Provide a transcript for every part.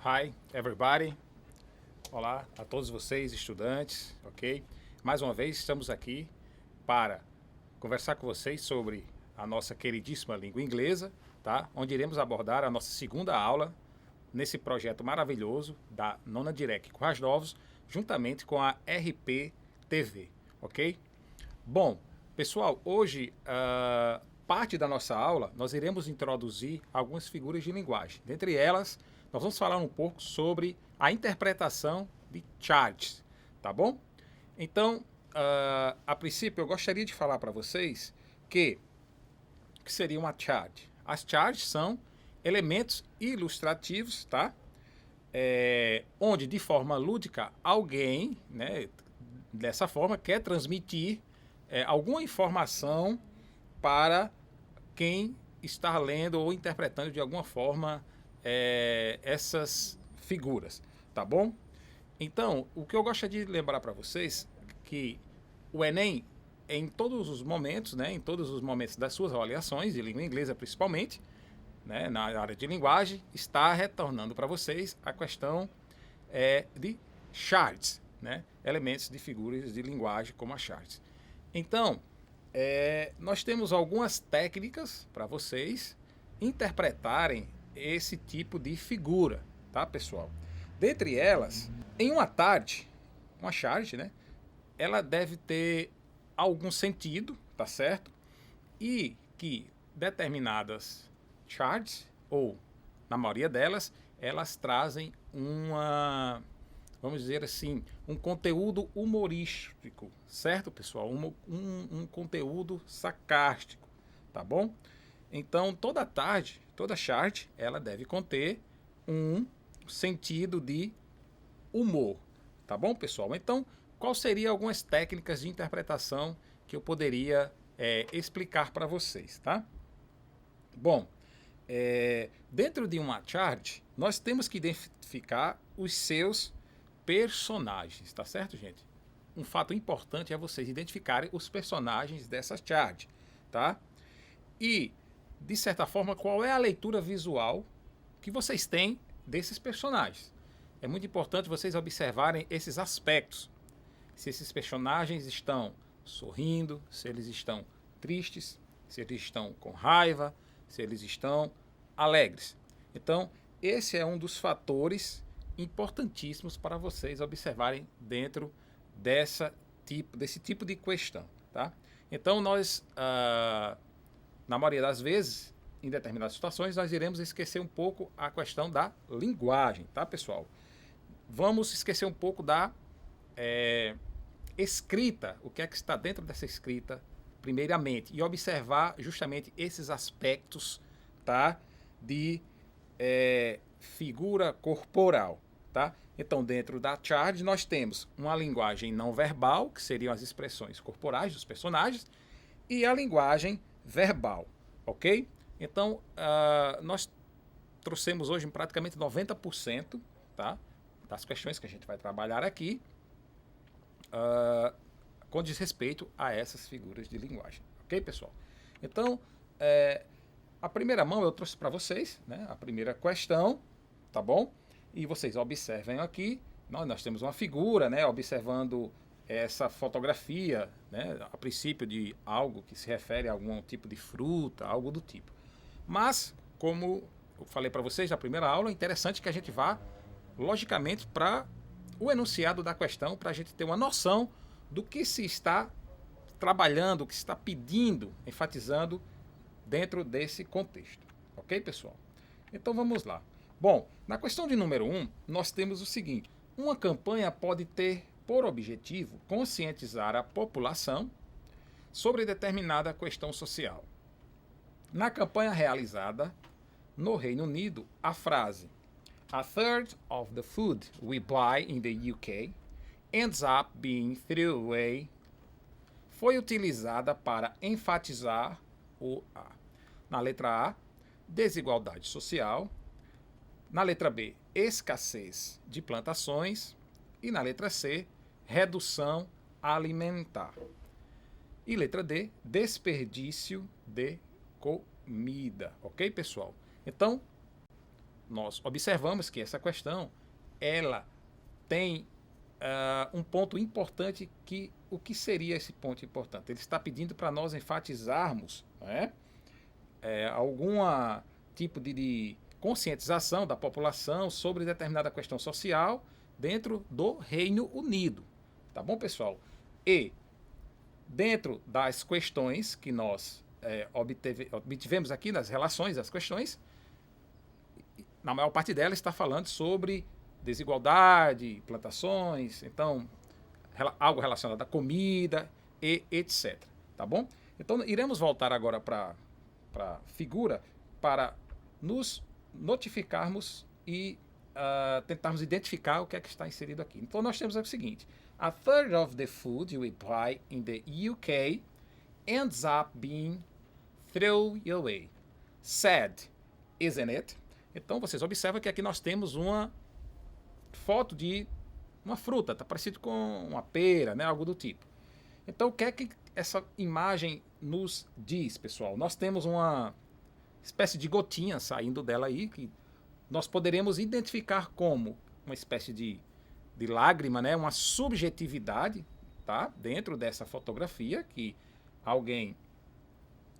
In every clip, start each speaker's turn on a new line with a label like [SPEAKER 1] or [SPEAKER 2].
[SPEAKER 1] Hi, everybody. Olá a todos vocês, estudantes, ok? Mais uma vez estamos aqui para conversar com vocês sobre a nossa queridíssima língua inglesa, tá? Onde iremos abordar a nossa segunda aula nesse projeto maravilhoso da Nona Direc Currais Novos, juntamente com a RP TV, ok? Bom, pessoal, hoje, parte da nossa aula, nós iremos introduzir algumas figuras de linguagem. Dentre elas, nós vamos falar um pouco sobre a interpretação de charts, tá bom? Então, a princípio, eu gostaria de falar para vocês o que seria uma chart. As charts são elementos ilustrativos, tá? Onde, de forma lúdica, alguém, né, dessa forma, quer transmitir alguma informação para quem está lendo ou interpretando de alguma forma essas figuras, tá bom? Então, o que eu gostaria de lembrar para vocês é que o Enem, em todos os momentos, né, em todos os momentos das suas avaliações, de língua inglesa principalmente, né, na área de linguagem, está retornando para vocês a questão de charts, né, elementos de figuras de linguagem como as charts. Então, nós temos algumas técnicas para vocês interpretarem esse tipo de figura, tá, pessoal? Dentre elas, em uma chart, né, ela deve ter algum sentido, tá certo? E que determinadas charts, ou na maioria delas, elas trazem vamos dizer assim, um conteúdo humorístico, certo, pessoal? Um conteúdo sarcástico, tá bom? Então, toda chart, ela deve conter um sentido de humor, tá bom, pessoal? Então, qual seriam algumas técnicas de interpretação que eu poderia explicar para vocês, tá? Bom, dentro de uma chart, nós temos que identificar os seus personagens, tá certo, gente? Um fato importante é vocês identificarem os personagens dessa chart, tá? E, de certa forma, qual é a leitura visual que vocês têm desses personagens. É muito importante vocês observarem esses aspectos. Se esses personagens estão sorrindo, se eles estão tristes, se eles estão com raiva, se eles estão alegres. Então, esse é um dos fatores importantíssimos para vocês observarem dentro desse tipo de questão, tá? Então, nós, na maioria das vezes, em determinadas situações, nós iremos esquecer um pouco a questão da linguagem, tá, pessoal? Vamos esquecer um pouco da escrita, o que é que está dentro dessa escrita, primeiramente, e observar justamente esses aspectos, tá, de figura corporal, tá? Então, dentro da chart, nós temos uma linguagem não verbal, que seriam as expressões corporais dos personagens, e a linguagem verbal, ok? Então, nós trouxemos hoje praticamente 90%, tá, das questões que a gente vai trabalhar aqui, com desrespeito a essas figuras de linguagem, ok, pessoal? Então, a primeira mão eu trouxe para vocês, né, a primeira questão, tá bom? E vocês observem aqui, nós temos uma figura, né, observando essa fotografia, né, a princípio de algo que se refere a algum tipo de fruta, algo do tipo. Mas, como eu falei para vocês na primeira aula, é interessante que a gente vá, logicamente, para o enunciado da questão, para a gente ter uma noção do que se está trabalhando, o que se está pedindo, enfatizando dentro desse contexto. Ok, pessoal? Então, vamos lá. Bom, na questão de número 1, nós temos o seguinte: uma campanha pode ter por objetivo conscientizar a população sobre determinada questão social. Na campanha realizada no Reino Unido, a frase "A third of the food we buy in the UK ends up being thrown away" foi utilizada para enfatizar na letra A, desigualdade social, na letra B, escassez de plantações e na letra C, redução alimentar. E letra D, desperdício de comida. Ok, pessoal? Então, nós observamos que essa questão, ela tem um ponto importante que, o que seria esse ponto importante? Ele está pedindo para nós enfatizarmos, né, algum tipo de conscientização da população sobre determinada questão social dentro do Reino Unido. Tá bom, pessoal? E dentro das questões que nós obtivemos aqui nas relações das questões, na maior parte delas está falando sobre desigualdade, plantações, então algo relacionado à comida e etc. Tá bom? Então iremos voltar agora para a figura para nos notificarmos e tentarmos identificar o que é que está inserido aqui. Então nós temos o seguinte: a third of the food you buy in the UK ends up being thrown away. Sad, isn't it? Então vocês observam que aqui nós temos uma foto de uma fruta, está parecido com uma pera, né? Algo do tipo. Então o que é que essa imagem nos diz, pessoal? Nós temos uma espécie de gotinha saindo dela aí, que nós poderemos identificar como uma espécie de lágrima, né? Uma subjetividade, tá? Dentro dessa fotografia que alguém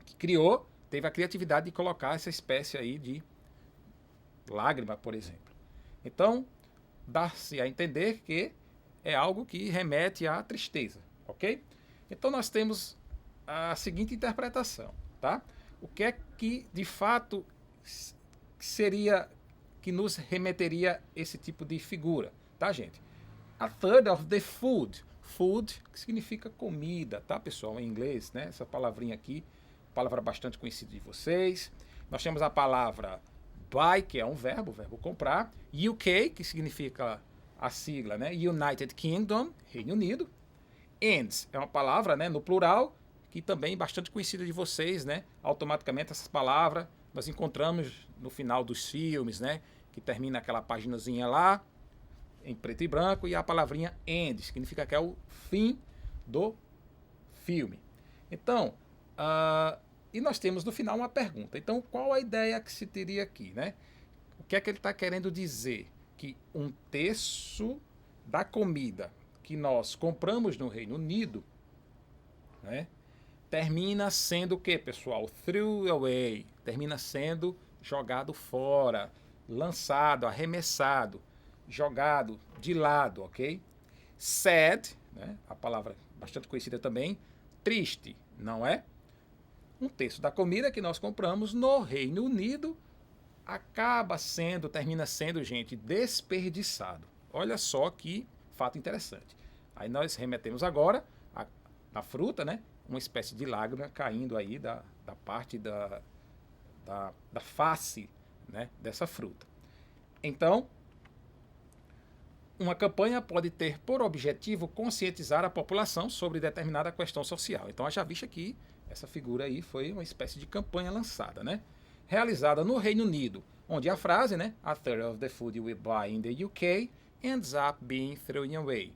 [SPEAKER 1] que criou teve a criatividade de colocar essa espécie aí de lágrima, por exemplo. Então, dá-se a entender que é algo que remete à tristeza, ok? Então nós temos a seguinte interpretação, tá? O que é que de fato seria que nos remeteria esse tipo de figura, tá, gente? A third of the food. Food, que significa comida, tá, pessoal? Em inglês, né? Essa palavrinha aqui, palavra bastante conhecida de vocês. Nós temos a palavra buy, que é um verbo, o verbo comprar. UK, que significa a sigla, né? United Kingdom, Reino Unido. Ends é uma palavra, né, no plural, que também é bastante conhecida de vocês, né? Automaticamente essas palavras nós encontramos no final dos filmes, né? Que termina aquela paginazinha lá, em preto e branco, e a palavrinha end, significa que é o fim do filme. Então, e nós temos no final uma pergunta. Então, qual a ideia que se teria aqui, né? O que é que ele está querendo dizer? Que um terço da comida que nós compramos no Reino Unido, né, termina sendo o que, pessoal? Throw away. Termina sendo jogado fora, lançado, arremessado, jogado de lado, ok? Sad, né, a palavra bastante conhecida também, triste, não é? Um terço da comida que nós compramos no Reino Unido termina sendo, gente, desperdiçado. Olha só que fato interessante. Aí nós remetemos agora na fruta, né? Uma espécie de lágrima caindo aí da parte da face, né, dessa fruta. Então, uma campanha pode ter por objetivo conscientizar a população sobre determinada questão social. Então, haja vista que essa figura aí foi uma espécie de campanha lançada, né? Realizada no Reino Unido, onde a frase, né, a third of the food we buy in the UK ends up being thrown away.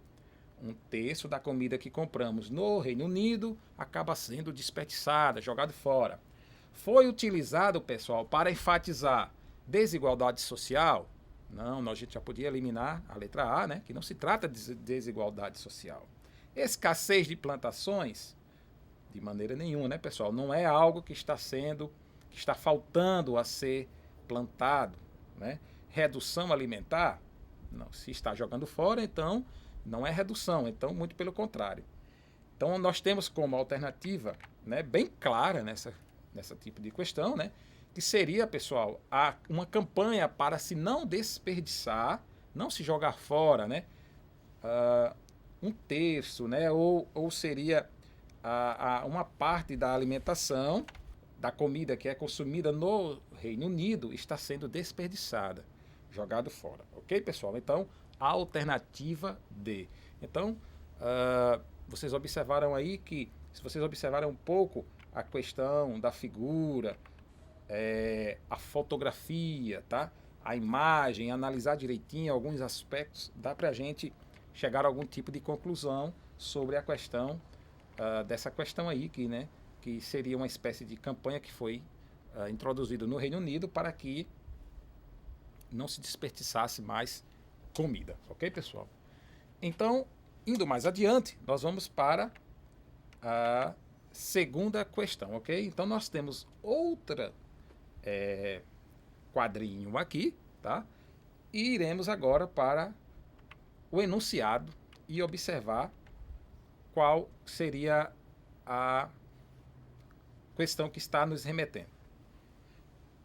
[SPEAKER 1] Um terço da comida que compramos no Reino Unido acaba sendo desperdiçada, jogado fora. Foi utilizado, pessoal, para enfatizar desigualdade social? Não, a gente já podia eliminar a letra A, né, que não se trata de desigualdade social. Escassez de plantações? De maneira nenhuma, né, pessoal? Não é algo que está faltando a ser plantado, né? Redução alimentar? Não, se está jogando fora, então não é redução, então muito pelo contrário. Então nós temos como alternativa, né, bem clara nessa tipo de questão, né, que seria, pessoal, uma campanha para se não desperdiçar, não se jogar fora, né, um terço, né, ou seria uma parte da alimentação, da comida que é consumida no Reino Unido, está sendo desperdiçada, jogado fora. Ok, pessoal? Então, a alternativa D. Então, vocês observaram aí que, se vocês observarem um pouco a questão da figura, a fotografia, tá? A imagem, analisar direitinho alguns aspectos, dá para a gente chegar a algum tipo de conclusão sobre a questão dessa questão aí, que seria uma espécie de campanha que foi introduzida no Reino Unido para que não se desperdiçasse mais comida, ok, pessoal? Então, indo mais adiante, nós vamos para a segunda questão, ok? Então, nós temos outra quadrinho aqui, tá? E iremos agora para o enunciado e observar qual seria a questão que está nos remetendo.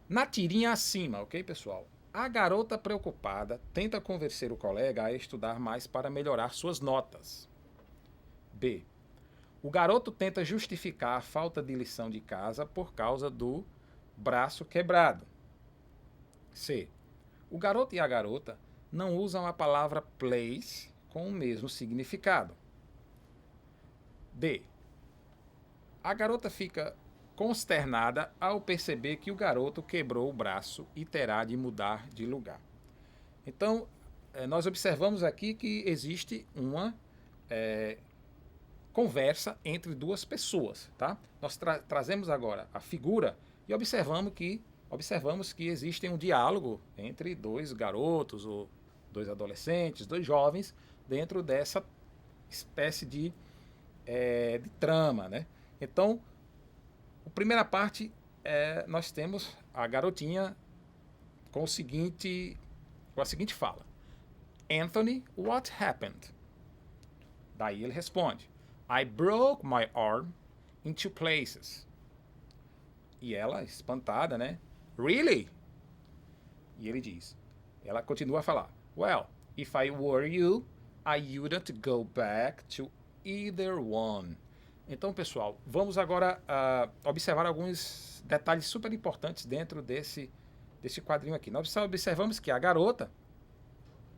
[SPEAKER 1] Na tirinha acima, ok, pessoal? A garota preocupada tenta convencer o colega a estudar mais para melhorar suas notas. B. O garoto tenta justificar a falta de lição de casa por causa do braço quebrado. C. O garoto e a garota não usam a palavra place com o mesmo significado. D. A garota fica consternada ao perceber que o garoto quebrou o braço e terá de mudar de lugar. Então, nós observamos aqui que existe uma conversa entre duas pessoas, tá? Nós trazemos agora a figura e observamos que existe um diálogo entre dois garotos ou dois adolescentes, dois jovens, dentro dessa espécie de trama, né? Então, a primeira parte, nós temos a garotinha com a seguinte fala. Anthony, what happened? Daí ele responde, I broke my arm in 2 places. E ela, espantada, né? Really? E ele diz, ela continua a falar, well, if I were you, I wouldn't go back to either one. Então, pessoal, vamos agora observar alguns detalhes super importantes dentro desse quadrinho aqui. Nós observamos que a garota,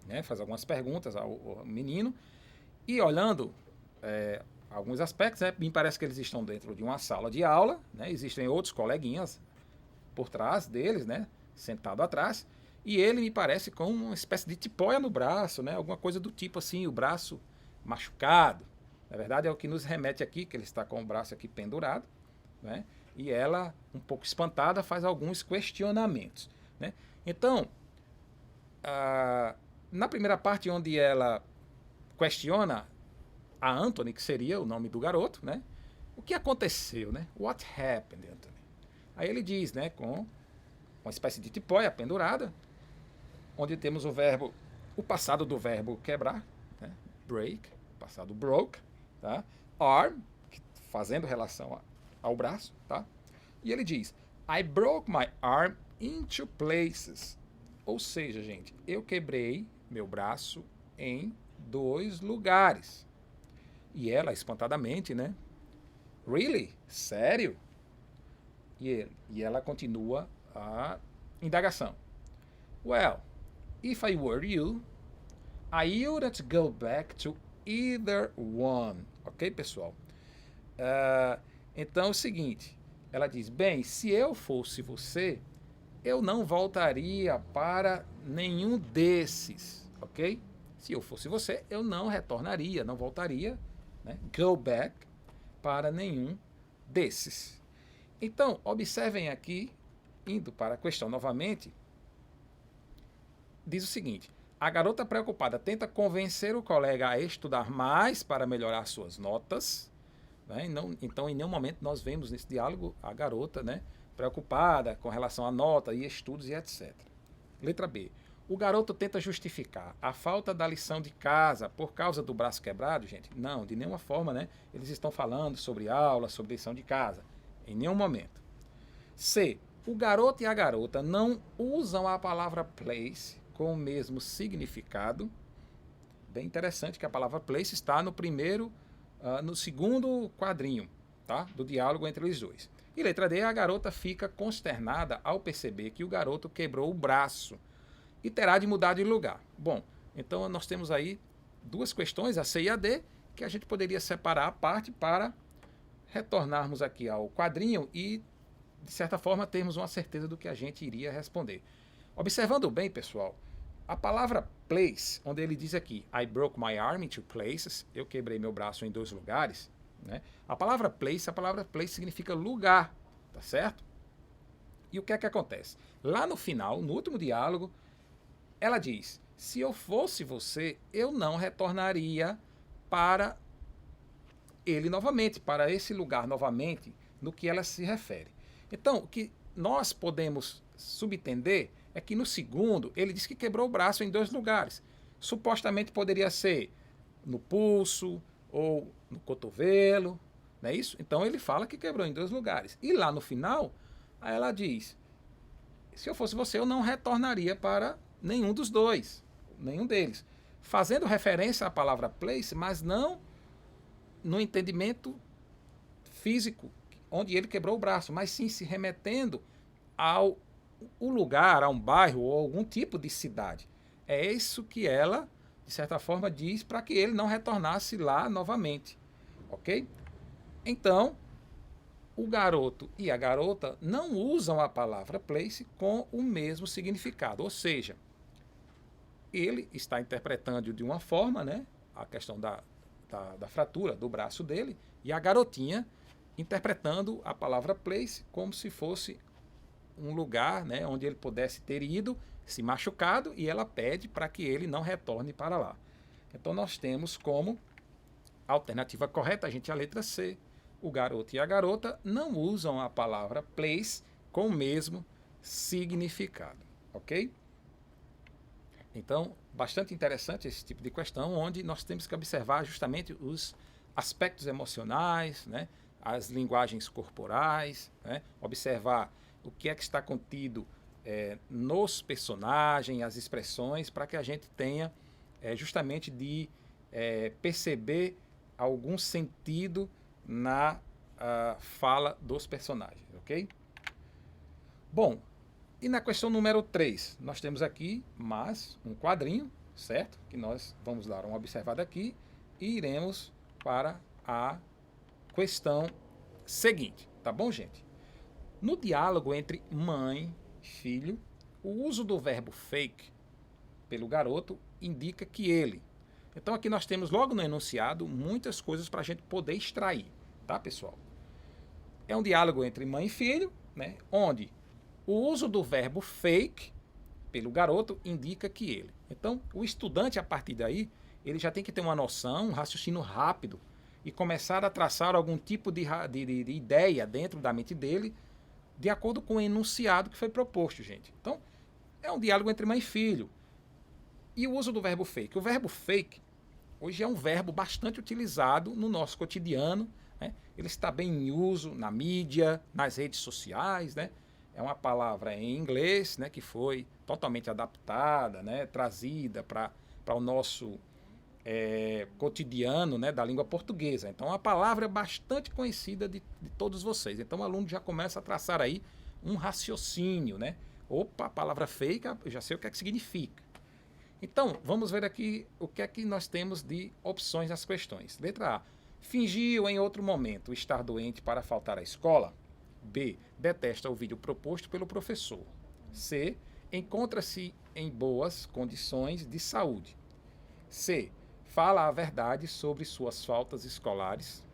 [SPEAKER 1] né, faz algumas perguntas ao menino e olhando alguns aspectos, né, me parece que eles estão dentro de uma sala de aula, né, existem outros coleguinhas por trás deles, né, sentado atrás, e ele me parece com uma espécie de tipóia no braço, né, alguma coisa do tipo assim, o braço machucado. Na verdade, é o que nos remete aqui, que ele está com o braço aqui pendurado, né? E ela, um pouco espantada, faz alguns questionamentos, né? Então, na primeira parte onde ela questiona a Anthony, que seria o nome do garoto, né? O que aconteceu, né? What happened, Anthony? Aí ele diz, né, com uma espécie de tipóia pendurada, onde temos o passado do verbo quebrar, né? Break, passado broke, tá? Arm, fazendo relação ao braço, tá? E ele diz, I broke my arm in 2 places. Ou seja, gente, eu quebrei meu braço em 2 lugares. E ela, espantadamente, né? Really? Sério? E ela continua a indagação. Well, if I were you, I wouldn't go back to either one. Ok, pessoal? Então é o seguinte, ela diz, bem, se eu fosse você, eu não voltaria para nenhum desses, ok? Se eu fosse você, eu não retornaria, não voltaria, né? Go back para nenhum desses. Então, observem aqui, indo para a questão novamente, diz o seguinte, a garota preocupada tenta convencer o colega a estudar mais para melhorar suas notas, né? Então, em nenhum momento nós vemos nesse diálogo a garota, né, preocupada com relação à nota e estudos e etc. Letra B. O garoto tenta justificar a falta da lição de casa por causa do braço quebrado, gente? Não, de nenhuma forma, né? Eles estão falando sobre aula, sobre lição de casa. Em nenhum momento. C. O garoto e a garota não usam a palavra place com o mesmo significado. Bem interessante que a palavra place está no segundo quadrinho, tá? Do diálogo entre os dois. E letra D, a garota fica consternada ao perceber que o garoto quebrou o braço e terá de mudar de lugar. Bom, então nós temos aí 2 questões, a C e a D, que a gente poderia separar a parte para retornarmos aqui ao quadrinho e, de certa forma, termos uma certeza do que a gente iria responder. Observando bem, pessoal, a palavra place, onde ele diz aqui, I broke my arm in 2 places, eu quebrei meu braço em 2 lugares, né? A palavra place significa lugar, tá certo? E o que é que acontece? Lá no final, no último diálogo, ela diz: se eu fosse você, eu não retornaria para ele novamente, para esse lugar novamente, no que ela se refere. Então, o que nós podemos subentender é que no segundo, ele diz que quebrou o braço em 2 lugares. Supostamente poderia ser no pulso ou no cotovelo, não é isso? Então ele fala que quebrou em 2 lugares. E lá no final, aí ela diz: se eu fosse você, eu não retornaria para nenhum dos dois, nenhum deles. Fazendo referência à palavra place, mas não no entendimento físico, onde ele quebrou o braço, mas sim se remetendo ao o lugar, a um bairro ou algum tipo de cidade. É isso que ela, de certa forma, diz para que ele não retornasse lá novamente. Ok? Então, o garoto e a garota não usam a palavra place com o mesmo significado. Ou seja, ele está interpretando de uma forma, né, a questão da fratura do braço dele, e a garotinha interpretando a palavra place como se fosse um lugar, né, onde ele pudesse ter ido, se machucado, e ela pede para que ele não retorne para lá. Então nós temos como alternativa correta, a gente a letra C. O garoto e a garota não usam a palavra place com o mesmo significado, ok? Então, bastante interessante esse tipo de questão, onde nós temos que observar justamente os aspectos emocionais, né, as linguagens corporais, né, observar o que é que está contido nos personagens, as expressões, para que a gente tenha justamente de perceber algum sentido na fala dos personagens, ok? Bom, e na questão número 3, nós temos aqui mais um quadrinho, certo? Que nós vamos dar uma observada aqui e iremos para a questão seguinte, tá bom, gente? No diálogo entre mãe e filho, o uso do verbo fake pelo garoto indica que ele. Então aqui nós temos logo no enunciado muitas coisas para a gente poder extrair, tá, pessoal? É um diálogo entre mãe e filho, né, onde o uso do verbo fake pelo garoto indica que ele. Então o estudante, a partir daí, ele já tem que ter uma noção, um raciocínio rápido e começar a traçar algum tipo de ideia dentro da mente dele, de acordo com o enunciado que foi proposto, gente. Então, é um diálogo entre mãe e filho. E o uso do verbo fake? O verbo fake, hoje é um verbo bastante utilizado no nosso cotidiano, né? Ele está bem em uso na mídia, nas redes sociais, né? É uma palavra em inglês, né, que foi totalmente adaptada, né, trazida para o nosso cotidiano, né, da língua portuguesa. Então, a palavra é bastante conhecida de todos vocês. Então, o aluno já começa a traçar aí um raciocínio, né? Opa, a palavra fake, eu já sei o que é que significa. Então, vamos ver aqui o que é que nós temos de opções nas questões. Letra A. Fingiu em outro momento estar doente para faltar à escola. B. Detesta o vídeo proposto pelo professor. C. Encontra-se em boas condições de saúde. C. Fala a verdade sobre suas faltas escolares.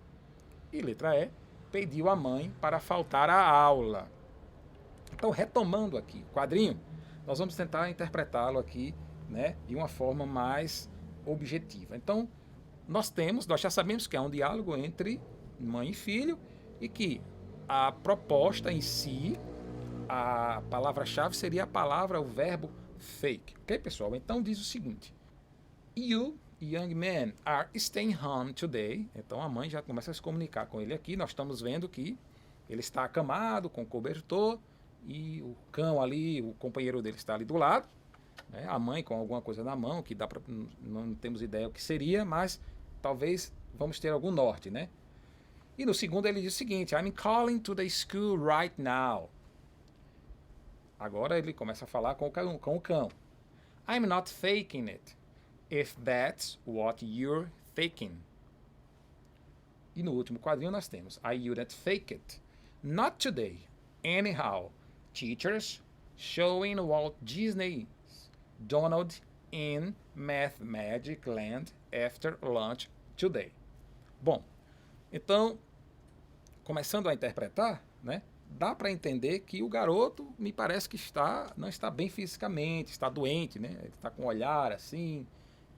[SPEAKER 1] E letra E. Pediu à mãe para faltar à aula. Então, retomando aqui o quadrinho, nós vamos tentar interpretá-lo aqui, né, de uma forma mais objetiva. Então, nós já sabemos que é um diálogo entre mãe e filho e que a proposta em si, a palavra-chave seria o verbo fake. Ok, pessoal? Então, diz o seguinte: You, young man, are staying home today. Então, a mãe já começa a se comunicar com ele aqui. Nós estamos vendo que ele está acamado, com cobertor, e o cão ali, o companheiro dele está ali do lado, né? A mãe com alguma coisa na mão, que dá pra, não temos ideia o que seria, mas talvez vamos ter algum norte, né? E no segundo ele diz o seguinte: I'm calling to the school right now. Agora ele começa a falar com o cão. I'm not faking it, if that's what you're thinking. E no último quadrinho nós temos I wouldn't fake it. Not today. Anyhow, teachers showing Walt Disney's Donald in Math Magic Land after lunch today. Bom, então, começando a interpretar, né, dá para entender que o garoto me parece que não está bem fisicamente, está doente, né? Ele está com um olhar assim,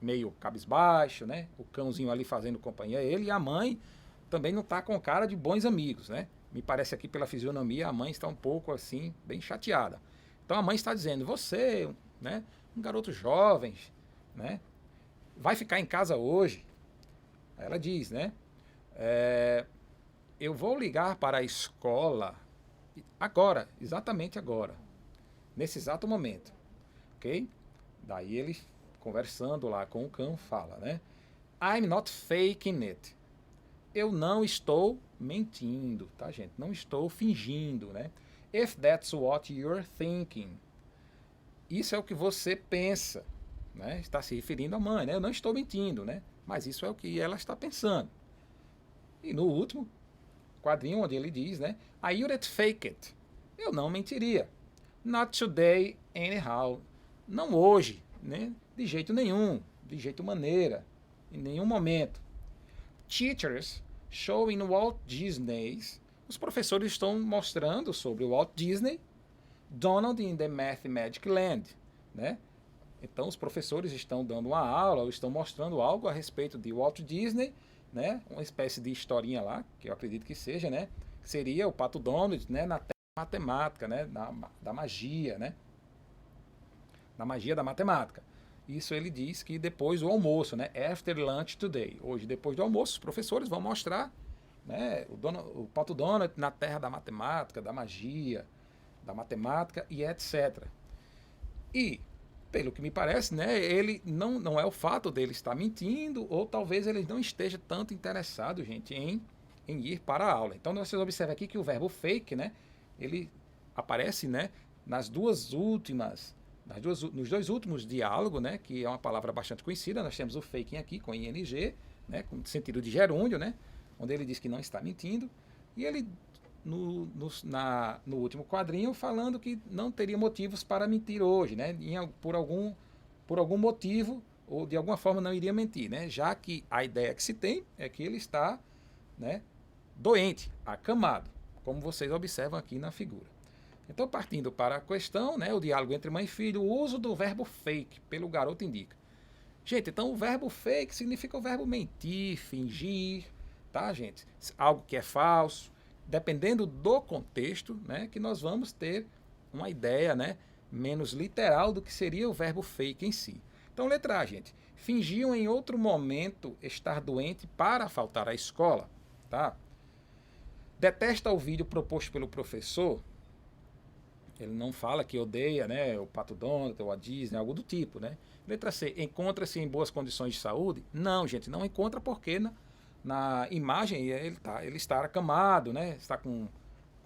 [SPEAKER 1] meio cabisbaixo, né? O cãozinho ali fazendo companhia a ele, e a mãe também não está com cara de bons amigos, né? Me parece aqui pela fisionomia, a mãe está um pouco assim, bem chateada. Então a mãe está dizendo, você, né? Um garoto jovem, né? Vai ficar em casa hoje. Ela diz, né? É, eu vou ligar para a escola agora, exatamente agora, nesse exato momento, ok? Daí ele, conversando lá com o cão, fala, né? I'm not faking it. Eu não estou mentindo, tá, gente? Não estou fingindo, né? If that's what you're thinking. Isso é o que você pensa, né? Está se referindo à mãe, né? Eu não estou mentindo, né? Mas isso é o que ela está pensando. E no último quadrinho, onde ele diz, né? I wouldn't fake it. Eu não mentiria. Not today, anyhow. Não hoje, né? De jeito nenhum, de jeito maneira, em nenhum momento. Teachers showing Walt Disney's. Os professores estão mostrando sobre o Walt Disney, Donald in the Math Magic Land, né? Então os professores estão dando uma aula, ou estão mostrando algo a respeito de Walt Disney, né? Uma espécie de historinha lá, que eu acredito que seja, né? Que seria o Pato Donald, né? Na matemática, né? Da magia, né? Na magia da matemática. Isso ele diz que depois do almoço, né? After lunch today. Hoje, depois do almoço, os professores vão mostrar, né? O Pato Donald na terra da matemática, da magia, da matemática e etc. E pelo que me parece, né, ele não é o fato dele estar mentindo, ou talvez ele não esteja tanto interessado, gente, em ir para a aula. Então vocês observam aqui que o verbo fake, né, ele aparece, né, nos dois últimos diálogos, né, que é uma palavra bastante conhecida. Nós temos o faking aqui com ing, né, com sentido de gerúndio, né, onde ele diz que não está mentindo, e ele no último quadrinho falando que não teria motivos para mentir hoje, né? Por algum motivo ou de alguma forma não iria mentir, né? Já que a ideia que se tem é que ele está, né, doente, acamado, como vocês observam aqui na figura. Então, partindo para a questão, né, o diálogo entre mãe e filho, o uso do verbo fake pelo garoto indica. Gente, então o verbo fake significa o verbo mentir, fingir, tá, gente? Algo que é falso. Dependendo do contexto, né, que nós vamos ter uma ideia, né, menos literal do que seria o verbo fake em si. Então, letra A, gente. Fingiam em outro momento estar doente para faltar à escola, tá? Detesta o vídeo proposto pelo professor. Ele não fala que odeia, né, o Pato Donald ou a Disney, algo do tipo, né? Letra C. Encontra-se em boas condições de saúde? Não, gente, não encontra porque na imagem ele está acamado, né? Está com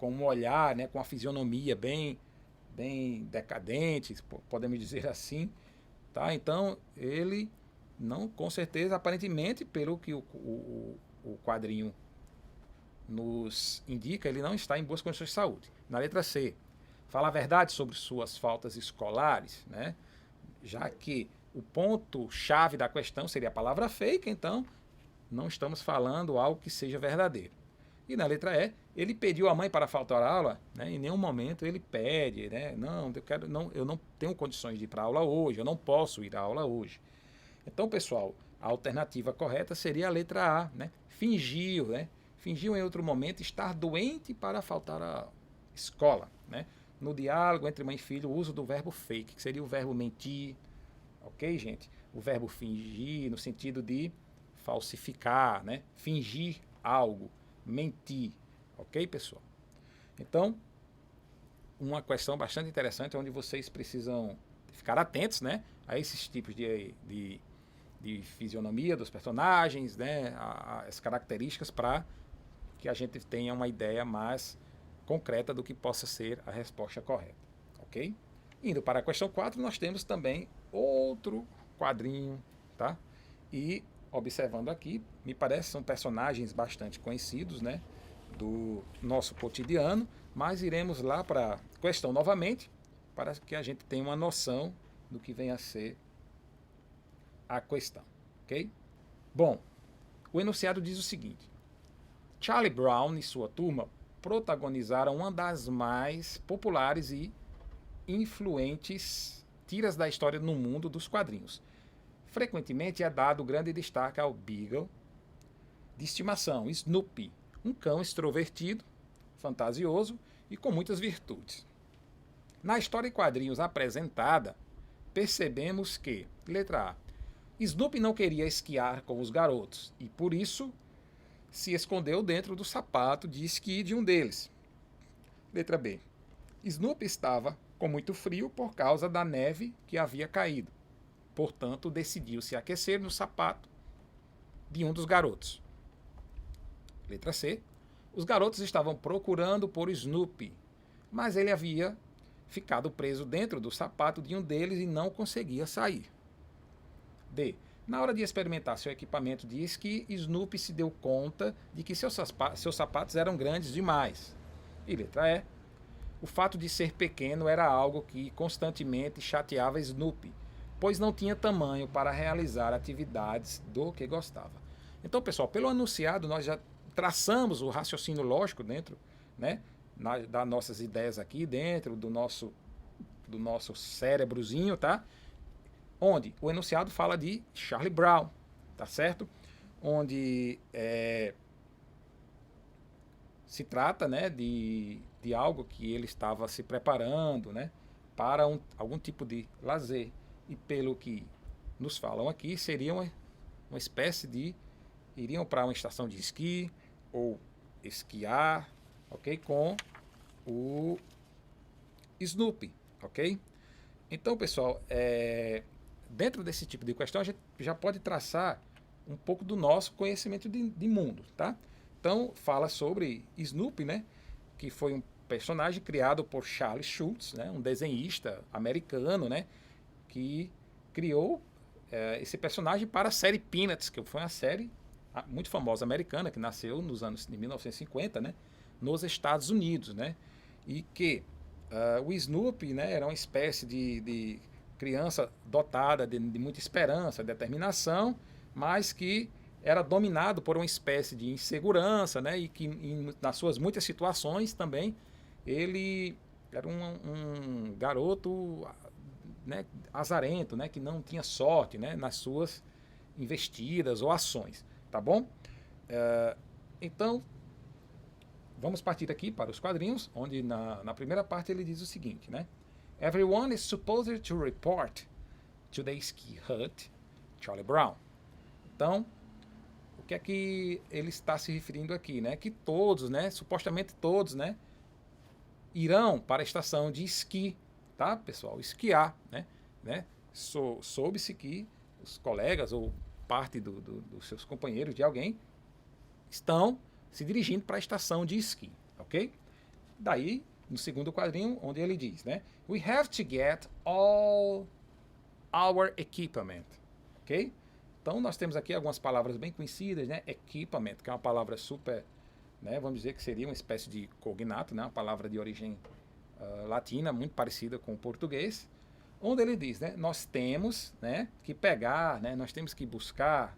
[SPEAKER 1] um olhar, né? Com a fisionomia bem decadente, podemos dizer assim, tá? Então ele não, com certeza, aparentemente, pelo que o quadrinho nos indica, ele não está em boas condições de saúde. Na letra C, fala a verdade sobre suas faltas escolares, né? Já que o ponto-chave da questão seria a palavra fake, então não estamos falando algo que seja verdadeiro. E na letra E, ele pediu à mãe para faltar à aula, né? Em nenhum momento ele pede, né? Eu não tenho condições de ir para a aula hoje, eu não posso ir à aula hoje. Então, pessoal, a alternativa correta seria a letra A, né? Fingiu, né? Fingiu em outro momento estar doente para faltar à escola, né? No diálogo entre mãe e filho, o uso do verbo fake, que seria o verbo mentir, ok, gente? O verbo fingir no sentido de falsificar, né? Fingir algo, mentir, ok, pessoal? Então, uma questão bastante interessante onde vocês precisam ficar atentos, né, a esses tipos de fisionomia dos personagens, né, as características, para que a gente tenha uma ideia mais concreta do que possa ser a resposta correta, ok? Indo para a questão 4, nós temos também outro quadrinho, tá? E observando aqui, me parece que são personagens bastante conhecidos, né, do nosso cotidiano, mas iremos lá para a questão novamente, para que a gente tenha uma noção do que vem a ser a questão, ok? Bom, o enunciado diz o seguinte: Charlie Brown e sua turma protagonizaram uma das mais populares e influentes tiras da história no mundo dos quadrinhos. Frequentemente é dado grande destaque ao Beagle de estimação, Snoopy, um cão extrovertido, fantasioso e com muitas virtudes. Na história em quadrinhos apresentada, percebemos que, letra A, Snoopy não queria esquiar com os garotos e, por isso, se escondeu dentro do sapato de esqui de um deles. Letra B, Snoopy estava com muito frio por causa da neve que havia caído. Portanto, decidiu se aquecer no sapato de um dos garotos. Letra C, os garotos estavam procurando por Snoopy, mas ele havia ficado preso dentro do sapato de um deles e não conseguia sair. D. Na hora de experimentar seu equipamento de esqui, Snoopy se deu conta de que seus sapatos eram grandes demais. E letra E. O fato de ser pequeno era algo que constantemente chateava Snoopy, pois não tinha tamanho para realizar atividades do que gostava. Então, pessoal, pelo anunciado, nós já traçamos o raciocínio lógico dentro, né, das nossas ideias aqui, dentro do nosso cérebrozinho, tá? Onde o enunciado fala de Charlie Brown, tá certo? Onde se trata, né, de algo que ele estava se preparando, né, para algum tipo de lazer. E pelo que nos falam aqui, seria uma espécie de... iriam para uma estação de esqui ou esquiar, ok? Com o Snoopy, ok? Então, pessoal, dentro desse tipo de questão, a gente já pode traçar um pouco do nosso conhecimento de mundo, tá? Então, fala sobre Snoopy, né? Que foi um personagem criado por Charles Schulz, né? Um desenhista americano, né? Que criou esse personagem para a série Peanuts, que foi uma série muito famosa americana, que nasceu nos anos de 1950, né? Nos Estados Unidos, né? E que o Snoopy, né, era uma espécie de criança dotada de muita esperança, determinação, mas que era dominado por uma espécie de insegurança, né, e que nas suas muitas situações também ele era um garoto, né, azarento, né, que não tinha sorte, né, nas suas investidas ou ações, tá bom? Então, vamos partir aqui para os quadrinhos, onde na primeira parte ele diz o seguinte, né? Everyone is supposed to report to the ski hut, Charlie Brown. Então, o que é que ele está se referindo aqui, né? Que todos, né, supostamente todos, né, irão para a estação de esqui, tá, pessoal? Esquiar, né? Soube-se que os colegas ou parte dos seus companheiros de alguém estão se dirigindo para a estação de esqui, ok? Daí, no segundo quadrinho, onde ele diz, né? We have to get all our equipment, ok? Então, nós temos aqui algumas palavras bem conhecidas, né? Equipament, que é uma palavra super, né? Vamos dizer que seria uma espécie de cognato, né? Uma palavra de origem latina, muito parecida com o português, onde ele diz, né? Nós temos, né, que pegar, né? Nós temos que buscar,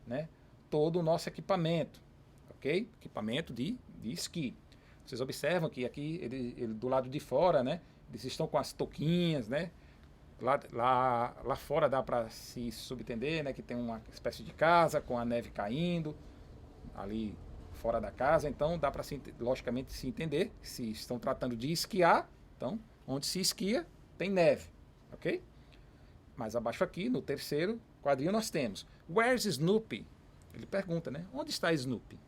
[SPEAKER 1] né, todo o nosso equipamento, ok? Equipamento de esqui. Vocês observam que aqui, ele do lado de fora, né, eles estão com as touquinhas, né? Lá fora dá para se subentender, né, que tem uma espécie de casa com a neve caindo ali fora da casa. Então dá para logicamente se entender se estão tratando de esquiar. Então, onde se esquia tem neve, ok? Mais abaixo aqui, no terceiro quadrinho, nós temos Where's Snoopy? Ele pergunta, né? Onde está Snoopy?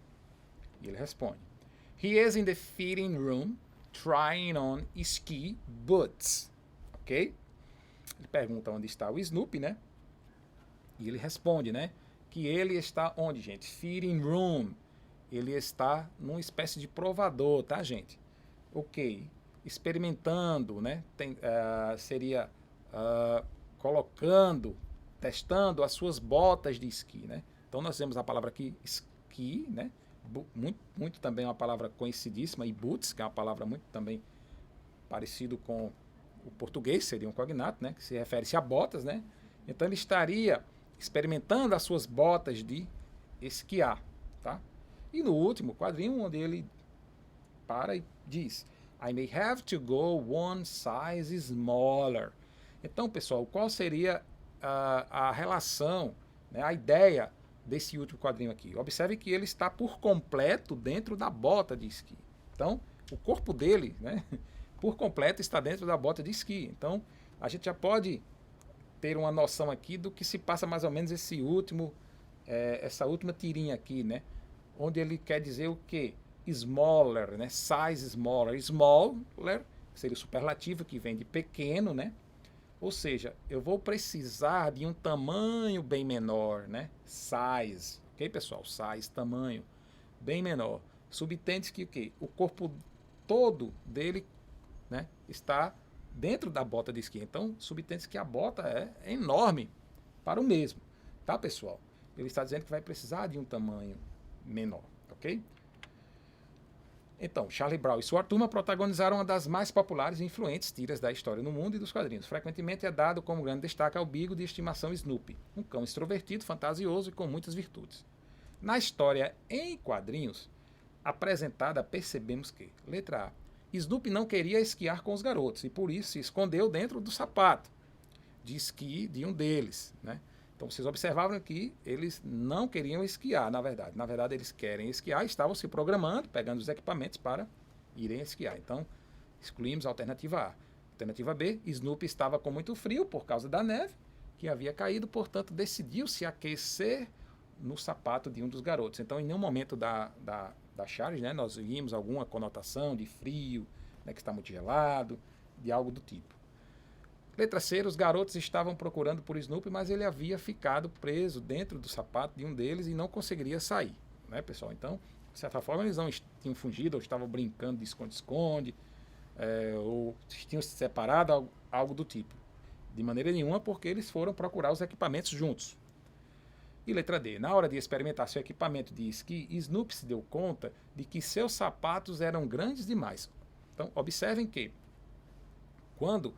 [SPEAKER 1] E ele responde, He is in the fitting room trying on ski boots. Ok? Ele pergunta onde está o Snoopy, né? E ele responde, né? Que ele está onde, gente? Fitting room. Ele está numa espécie de provador, tá, gente? Ok. Experimentando, né? Seria colocando, testando as suas botas de esqui, né? Então nós temos a palavra aqui, esqui, né? Muito também uma palavra conhecidíssima, e boots, que é uma palavra muito também parecido com o português, seria um cognato, né? Que se refere-se a botas, né? Então ele estaria experimentando as suas botas de esquiar, tá? E no último quadrinho, onde ele para e diz: I may have to go one size smaller. Então, pessoal, qual seria a relação, né, a ideia desse último quadrinho aqui? Observe que ele está por completo dentro da bota de esqui. Então, o corpo dele, né, por completo está dentro da bota de esqui. Então, a gente já pode ter uma noção aqui do que se passa mais ou menos essa última tirinha aqui, né? Onde ele quer dizer o quê? Smaller, né? Size smaller. Smaller seria o superlativo que vem de pequeno, né? Ou seja, eu vou precisar de um tamanho bem menor, né? Size, ok, pessoal? Size, tamanho bem menor. Subtende que o quê? O corpo todo dele, né, está dentro da bota de esqui. Então, subtende que a bota é enorme para o mesmo, tá, pessoal? Ele está dizendo que vai precisar de um tamanho menor, ok? Então, Charlie Brown e sua turma protagonizaram uma das mais populares e influentes tiras da história no mundo e dos quadrinhos. Frequentemente é dado como grande destaque ao bigo de estimação Snoopy, um cão extrovertido, fantasioso e com muitas virtudes. Na história em quadrinhos apresentada, percebemos que, letra A, Snoopy não queria esquiar com os garotos e por isso se escondeu dentro do sapato de esqui de um deles, né? Então vocês observavam que eles não queriam esquiar, na verdade. Na verdade, eles querem esquiar e estavam se programando, pegando os equipamentos para irem esquiar. Então, excluímos a alternativa A. Alternativa B, Snoopy estava com muito frio por causa da neve que havia caído, portanto, decidiu se aquecer no sapato de um dos garotos. Então, em nenhum momento da charge, né, nós vimos alguma conotação de frio, né, que está muito gelado, de algo do tipo. Letra C, os garotos estavam procurando por Snoopy, mas ele havia ficado preso dentro do sapato de um deles e não conseguiria sair, né, pessoal? Então, de certa forma, eles não tinham fugido, ou estavam brincando de esconde-esconde, ou tinham se separado, algo do tipo. De maneira nenhuma, porque eles foram procurar os equipamentos juntos. E letra D, na hora de experimentar seu equipamento de esqui, Snoopy se deu conta de que seus sapatos eram grandes demais. Então, observem que, quando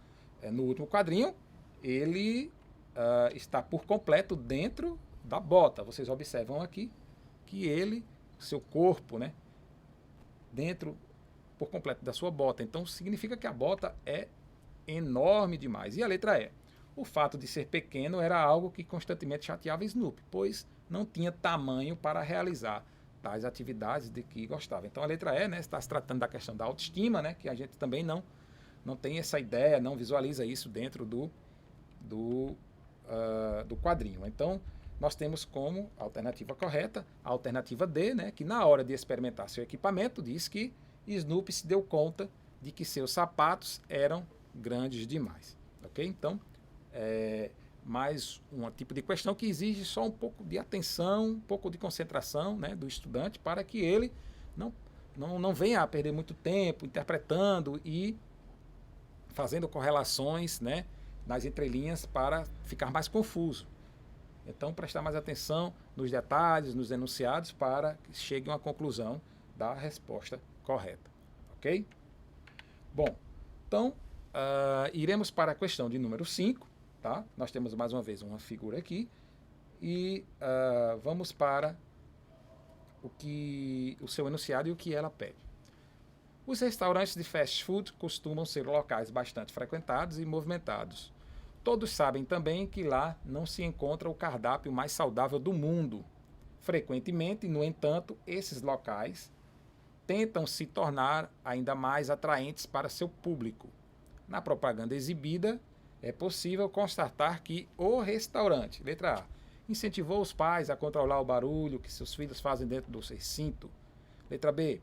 [SPEAKER 1] no último quadrinho, ele está por completo dentro da bota. Vocês observam aqui que seu corpo, né, dentro por completo da sua bota. Então significa que a bota é enorme demais. E a letra E. O fato de ser pequeno era algo que constantemente chateava Snoopy, pois não tinha tamanho para realizar tais atividades de que gostava. Então a letra E, né, está se tratando da questão da autoestima, né, que a gente também não tem essa ideia, não visualiza isso dentro do quadrinho. Então, nós temos como alternativa correta a alternativa D, né, que na hora de experimentar seu equipamento, diz que Snoopy se deu conta de que seus sapatos eram grandes demais. Ok? Então, mais um tipo de questão que exige só um pouco de atenção, um pouco de concentração, né, do estudante para que ele não venha a perder muito tempo interpretando e fazendo correlações, né, nas entrelinhas para ficar mais confuso. Então, prestar mais atenção nos detalhes, nos enunciados, para que chegue a uma conclusão da resposta correta. Ok? Bom, então, iremos para a questão de número 5. Tá? Nós temos mais uma vez uma figura aqui. E vamos para o seu enunciado e o que ela pede. Os restaurantes de fast food costumam ser locais bastante frequentados e movimentados. Todos sabem também que lá não se encontra o cardápio mais saudável do mundo. Frequentemente, no entanto, esses locais tentam se tornar ainda mais atraentes para seu público. Na propaganda exibida, é possível constatar que o restaurante, letra A, incentivou os pais a controlar o barulho que seus filhos fazem dentro do recinto. Letra B,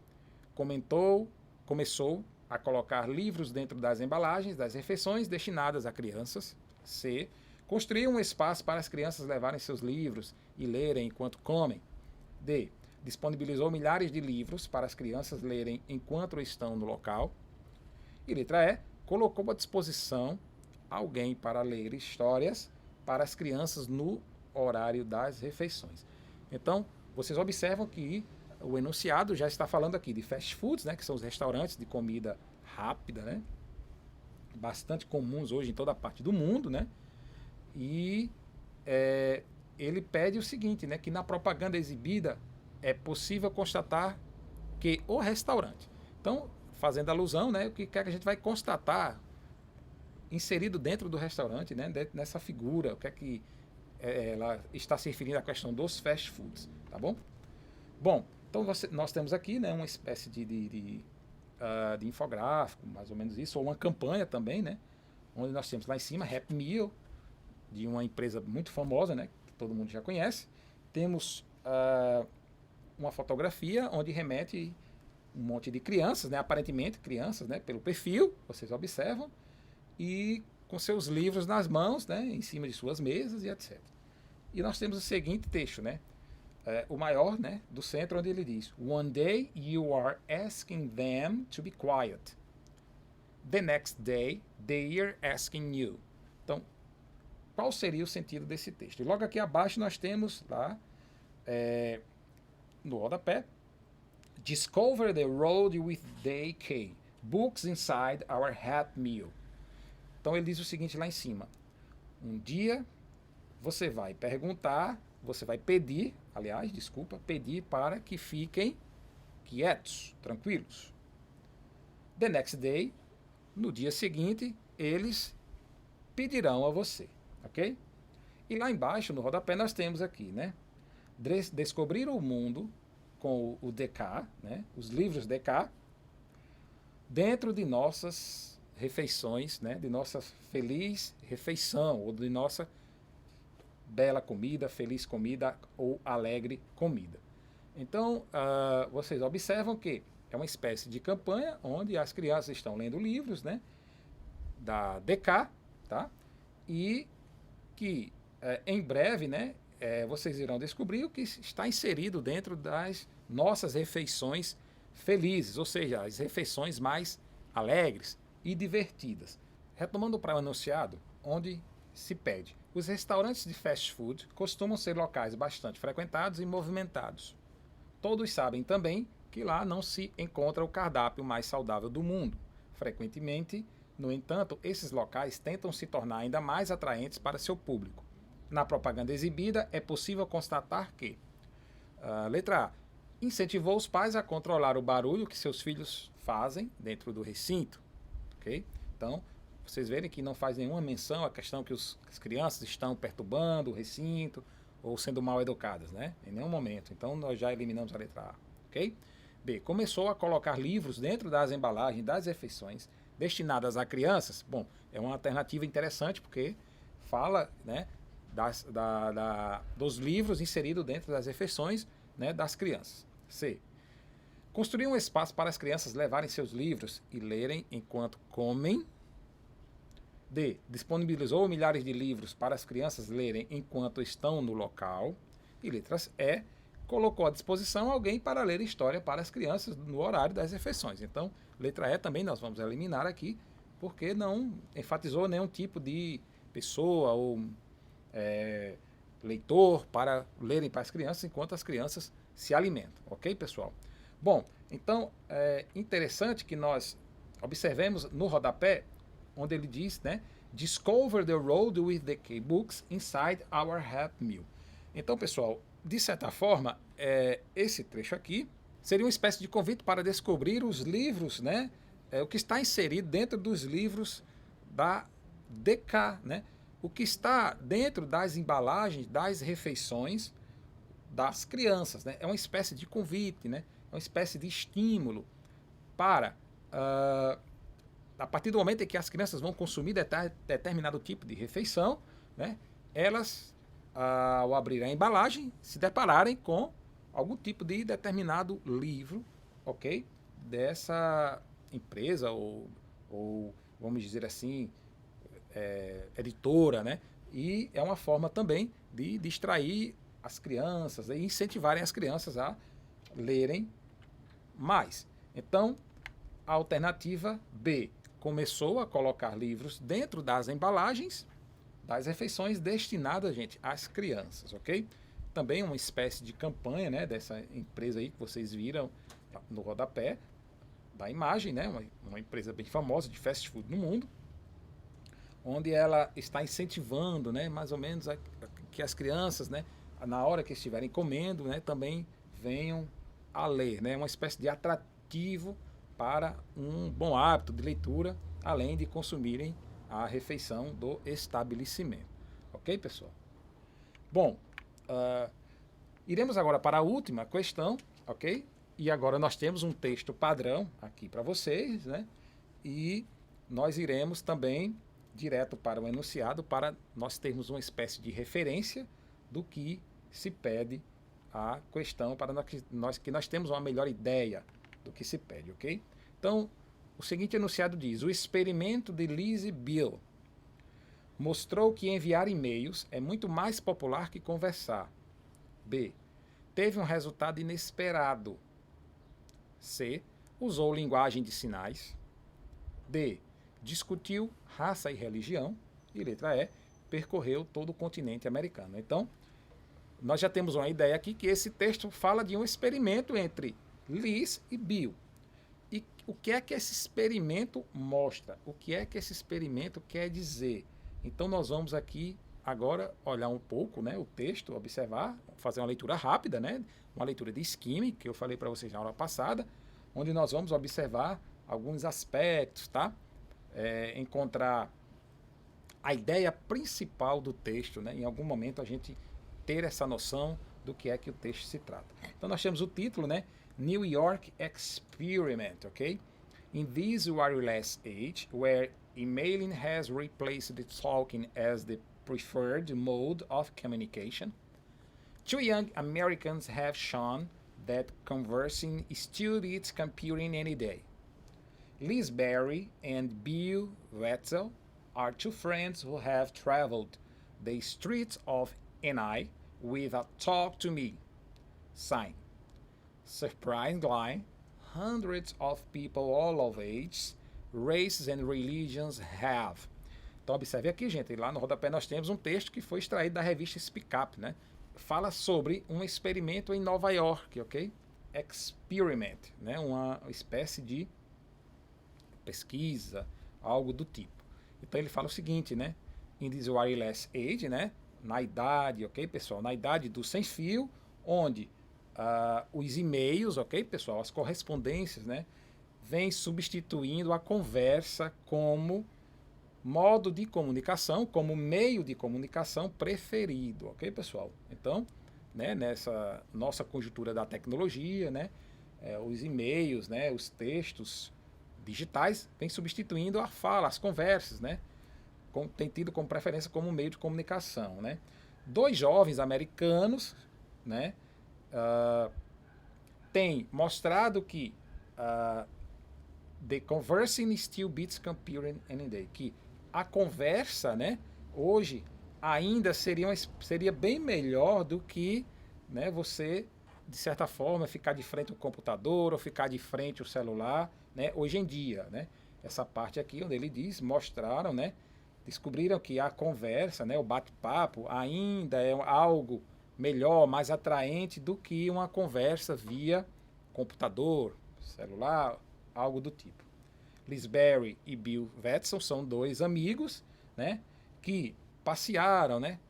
[SPEAKER 1] começou a colocar livros dentro das embalagens das refeições destinadas a crianças. C. Construiu um espaço para as crianças levarem seus livros e lerem enquanto comem. D. Disponibilizou milhares de livros para as crianças lerem enquanto estão no local. E letra E. Colocou à disposição alguém para ler histórias para as crianças no horário das refeições. Então, vocês observam que o enunciado já está falando aqui de fast foods, né, que são os restaurantes de comida rápida, né, bastante comuns hoje em toda a parte do mundo, né, e ele pede o seguinte, né, que na propaganda exibida é possível constatar que o restaurante. Então, fazendo alusão, né, o que é que a gente vai constatar inserido dentro do restaurante, né, nessa figura, o que é que ela está se referindo à questão dos fast foods, tá bom? Bom, então nós temos aqui, né, uma espécie de infográfico, mais ou menos isso, ou uma campanha também, né, onde nós temos lá em cima Happy Meal, de uma empresa muito famosa, né, que todo mundo já conhece. Temos uma fotografia onde remete um monte de crianças, né, aparentemente crianças, né, pelo perfil, vocês observam, e com seus livros nas mãos, né, em cima de suas mesas e etc. E nós temos o seguinte texto, né, o maior, né, do centro, onde ele diz: One day you are asking them to be quiet. The next day they are asking you. Então, qual seria o sentido desse texto? E logo aqui abaixo nós temos lá, no rodapé, Discover the road with DK. Books inside our Happy Meal. Então ele diz o seguinte lá em cima: um dia você vai perguntar, você vai pedir, aliás, desculpa, pedir para que fiquem quietos, tranquilos. The next day, no dia seguinte, eles pedirão a você, ok? E lá embaixo, no rodapé, nós temos aqui, né? Descobrir o mundo com o DK, né? Os livros DK, dentro de nossas refeições, né? De nossa feliz refeição, ou de nossa bela comida, feliz comida ou alegre comida. Então, vocês observam que é uma espécie de campanha onde as crianças estão lendo livros, né, da DK, tá? E que em breve, né, vocês irão descobrir o que está inserido dentro das nossas refeições felizes, ou seja, as refeições mais alegres e divertidas. Retomando para o enunciado, onde se pede: os restaurantes de fast food costumam ser locais bastante frequentados e movimentados. Todos sabem também que lá não se encontra o cardápio mais saudável do mundo. Frequentemente, no entanto, esses locais tentam se tornar ainda mais atraentes para seu público. Na propaganda exibida, é possível constatar que, letra A, incentivou os pais a controlar o barulho que seus filhos fazem dentro do recinto. Okay? Então, vocês verem que não faz nenhuma menção à questão que as crianças estão perturbando o recinto ou sendo mal educadas, né? Em nenhum momento. Então, nós já eliminamos a letra A. Ok? B. Começou a colocar livros dentro das embalagens das refeições destinadas a crianças. Bom, é uma alternativa interessante porque fala, né, dos livros inseridos dentro das refeições, né, das crianças. C. Construir um espaço para as crianças levarem seus livros e lerem enquanto comem. D. Disponibilizou milhares de livros para as crianças lerem enquanto estão no local. E letras E. Colocou à disposição alguém para ler história para as crianças no horário das refeições. Então, letra E também nós vamos eliminar aqui, porque não enfatizou nenhum tipo de pessoa ou leitor para lerem para as crianças enquanto as crianças se alimentam. Ok, pessoal? Bom, então é interessante que nós observemos no rodapé, onde ele diz, né, Discover the road with the K-Books inside our Happy Meal. Então, pessoal, de certa forma, esse trecho aqui seria uma espécie de convite para descobrir os livros, né, o que está inserido dentro dos livros da DK, né, o que está dentro das embalagens das refeições das crianças, né, é uma espécie de convite, né, é uma espécie de estímulo para a partir do momento em que as crianças vão consumir determinado tipo de refeição, né, elas, ao abrir a embalagem, se depararem com algum tipo de determinado livro, ok? Dessa empresa ou vamos dizer assim, editora, né? E é uma forma também de distrair as crianças e incentivarem as crianças a lerem mais. Então, a alternativa B. Começou a colocar livros dentro das embalagens das refeições destinadas, gente, às crianças, ok? Também uma espécie de campanha, né, dessa empresa aí que vocês viram no rodapé da imagem, né, uma empresa bem famosa de fast food no mundo, onde ela está incentivando, né, mais ou menos que as crianças, né, na hora que estiverem comendo, né, também venham a ler, né, uma espécie de atrativo para um bom hábito de leitura, além de consumirem a refeição do estabelecimento. Ok, pessoal? Bom, iremos agora para a última questão, ok? E agora nós temos um texto padrão aqui para vocês, né? E nós iremos também direto para o enunciado para nós termos uma espécie de referência do que se pede a questão, para que nós temos uma melhor ideia do que se pede, ok? Então, o seguinte enunciado diz: o experimento de Liz e Bill mostrou que enviar e-mails é muito mais popular que conversar. B. Teve um resultado inesperado. C. Usou linguagem de sinais. D. Discutiu raça e religião. E letra E. Percorreu todo o continente americano. Então, nós já temos uma ideia aqui que esse texto fala de um experimento entre Liz e Bill. E o que é que esse experimento mostra? O que é que esse experimento quer dizer? Então, nós vamos aqui agora olhar um pouco, né, o texto, observar, fazer uma leitura rápida, né, uma leitura de skimming, que eu falei para vocês na aula passada, onde nós vamos observar alguns aspectos, tá? Encontrar a ideia principal do texto, né? Em algum momento a gente ter essa noção do que é que o texto se trata. Então nós temos o título, né? New York Experiment, ok? In this wireless age, where emailing has replaced the talking as the preferred mode of communication, two young Americans have shown that conversing still beats computing any day. Liz Berry and Bill Wetzel are two friends who have traveled the streets of NI with a talk to me sign. Surprisingly, hundreds of people all of ages, races and religions have. Então observe aqui, gente, lá no rodapé nós temos um texto que foi extraído da revista Speak Up, né? Fala sobre um experimento em Nova York, ok? Experiment, né? Uma espécie de pesquisa, algo do tipo. Então ele fala o seguinte, né? In this wireless age, né? Na idade, ok, pessoal? Na idade do sem fio, onde os e-mails, ok, pessoal? As correspondências, né? Vem substituindo a conversa como modo de comunicação, como meio de comunicação preferido, ok, pessoal? Então, né, nessa nossa conjuntura da tecnologia, né? Os e-mails, né? Os textos digitais vêm substituindo a fala, as conversas, né? Tem tido como preferência como meio de comunicação, né? Dois jovens americanos, né? Têm mostrado que the conversing still beats computing any day, que a conversa, né? Hoje ainda seria bem melhor do que, né? Você, de certa forma, ficar de frente ao computador ou ficar de frente ao celular, né? Hoje em dia, né? Essa parte aqui onde ele diz, mostraram, né? Descobriram que a conversa, né? O bate-papo ainda é algo melhor, mais atraente do que uma conversa via computador, celular, algo do tipo. Liz Berry e Bill Wetzel são dois amigos, né? Que passearam, né?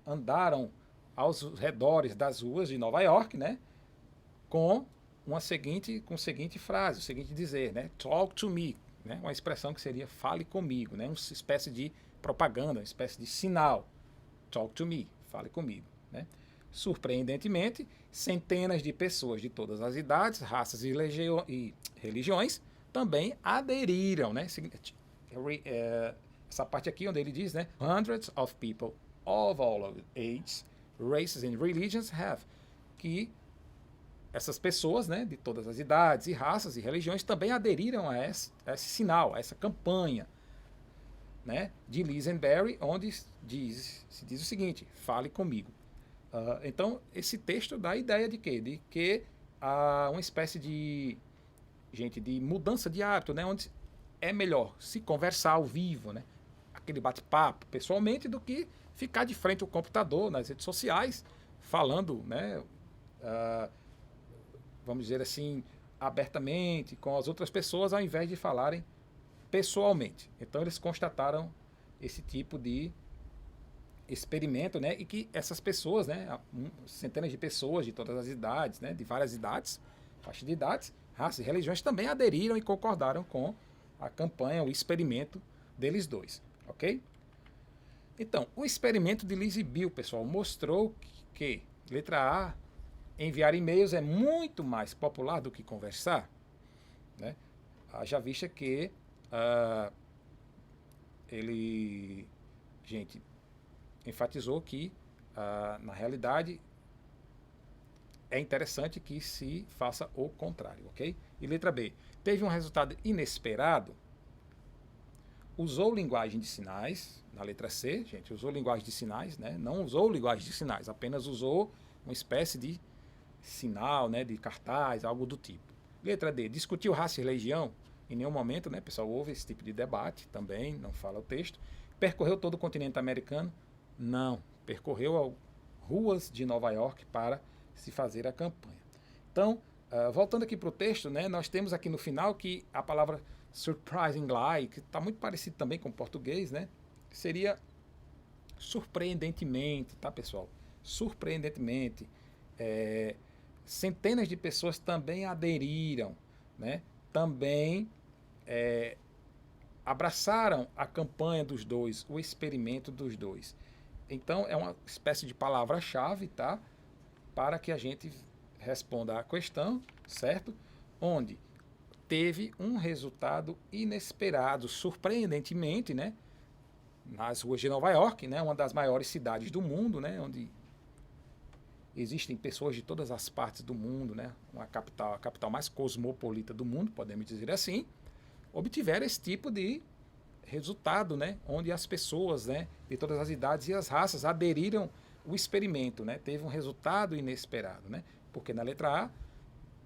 [SPEAKER 1] Andaram aos redores das ruas de Nova York, né? Com a seguinte frase, o seguinte dizer, né? Talk to me, né? Uma expressão que seria fale comigo, né? Uma espécie de propaganda, uma espécie de sinal. Talk to me, fale comigo, né? Surpreendentemente, centenas de pessoas de todas as idades, raças e religiões também aderiram, né? Essa parte aqui onde ele diz, né? Hundreds of people of all ages, races and religions have, que essas pessoas, né, de todas as idades e raças e religiões também aderiram a esse sinal, a essa campanha, né, de Liz and Berry, onde se diz o seguinte: fale comigo. Então, esse texto dá a ideia de quê? De que há uma espécie de mudança de hábito, né, onde é melhor se conversar ao vivo, né, aquele bate-papo pessoalmente, do que ficar de frente ao computador, nas redes sociais, falando, né, vamos dizer assim, abertamente com as outras pessoas, ao invés de falarem pessoalmente. Então eles constataram esse tipo de experimento, né, e que essas pessoas, né, centenas de pessoas de todas as idades, né, de várias idades, faixa de idades, raças e religiões também aderiram e concordaram com a campanha, o experimento deles dois, ok? Então, o experimento de Liz e Bill, pessoal, mostrou que, letra A, enviar e-mails é muito mais popular do que conversar, né? Haja vista que ele, gente, enfatizou que, na realidade, é interessante que se faça o contrário, ok? E letra B, teve um resultado inesperado, usou linguagem de sinais, na letra C, gente, usou linguagem de sinais, né? Não usou linguagem de sinais, apenas usou uma espécie de sinal, né, de cartaz, algo do tipo. Letra D, discutiu raça e religião? Em nenhum momento, né, pessoal, houve esse tipo de debate também, não fala o texto. Percorreu todo o continente americano? Não, percorreu ruas de Nova York para se fazer a campanha. Então, voltando aqui para o texto, né, nós temos aqui no final que a palavra surprisingly, que está muito parecido também com o português, né, seria surpreendentemente, tá, pessoal? Surpreendentemente. Centenas de pessoas também aderiram, né? Também abraçaram a campanha dos dois, o experimento dos dois. Então, é uma espécie de palavra-chave, tá? Para que a gente responda à questão, certo? Onde teve um resultado inesperado, surpreendentemente, né? Nas ruas de Nova York, né? Uma das maiores cidades do mundo, né? Onde existem pessoas de todas as partes do mundo, né? A capital mais cosmopolita do mundo, podemos dizer assim, obtiveram esse tipo de resultado, né? Onde as pessoas, né, de todas as idades e as raças aderiram ao experimento, né? Teve um resultado inesperado, né? Porque na letra A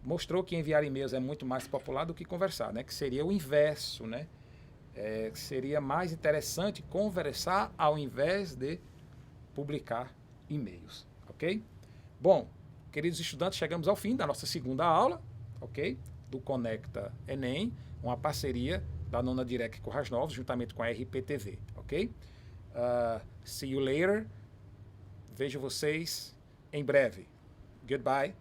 [SPEAKER 1] mostrou que enviar e-mails é muito mais popular do que conversar, né? Que seria o inverso, né? Seria mais interessante conversar ao invés de publicar e-mails, ok? Bom, queridos estudantes, chegamos ao fim da nossa segunda aula, ok? Do Conecta Enem, uma parceria da Nona Direc Currais Novos, juntamente com a RPTV, ok? See you later. Vejo vocês em breve. Goodbye.